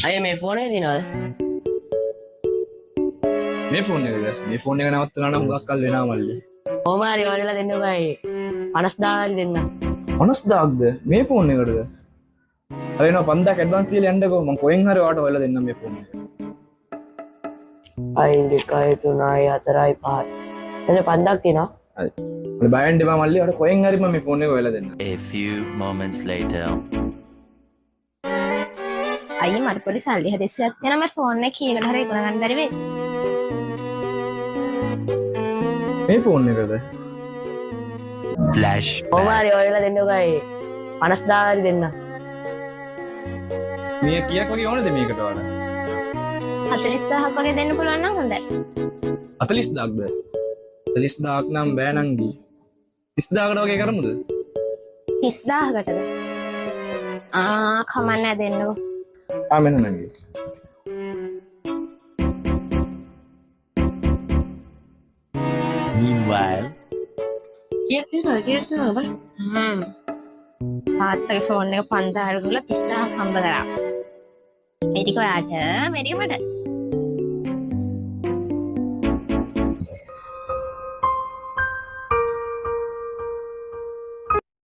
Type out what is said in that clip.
අය මේ ෆෝනේ දිනවද? මේ ෆෝන් එක නවත්තලා නම් හුඟක් කල් වෙනවා මල්ලි. කොහොම හරි වදලා දෙන්නකෝ 50000 හරි දෙන්න. 50000ක්ද මේ ෆෝන් එකටද? අර එනවා 5000ක් ඇඩ්වාන්ස් දීලා යන්නකෝ මම කොහෙන් හරි ඔයාලට හොයලා දෙන්නම් මේ ෆෝන් එක. 5 2 3 4 5. එතන 5000ක් තියෙනවා. හරි. ඔයාලා බයෙන් දෙපා මල්ලි ඔයාලට කොහෙන් හරි මම මේ ෆෝන් එක හොයලා දෙන්නම්. A few moments later. අයියේ මට පොඩි සල්ලි හදෙස්සයක් තියෙනවා මට ෆෝන් එක කීයකට හරි ඉක්මන ගන්න බැරි වෙයි. මේ ෆෝන් එකද? Flash. කොහොම හරි වදලා දෙන්නකෝ 50000 හරි දෙන්න. මේ කීයක් වගේ ඕනද මේකට ඔයාලට? 40000ක් වගේ දෙන්න පුළුවන් නම් හොඳයි. 40000ක්ද? 40000ක් නම් බෑ නංගි. 30000කට වගේ කරමුද? 30000කටද? කමන්නේ දෙන්නකෝ. මෙන්න නංගි. Meanwhile. තාත්තගේ ෆෝන් එක 5000කට දුන්නා 30000ක් හම්බ කරා. මේ ටික ඔයාට මේ ටික මට.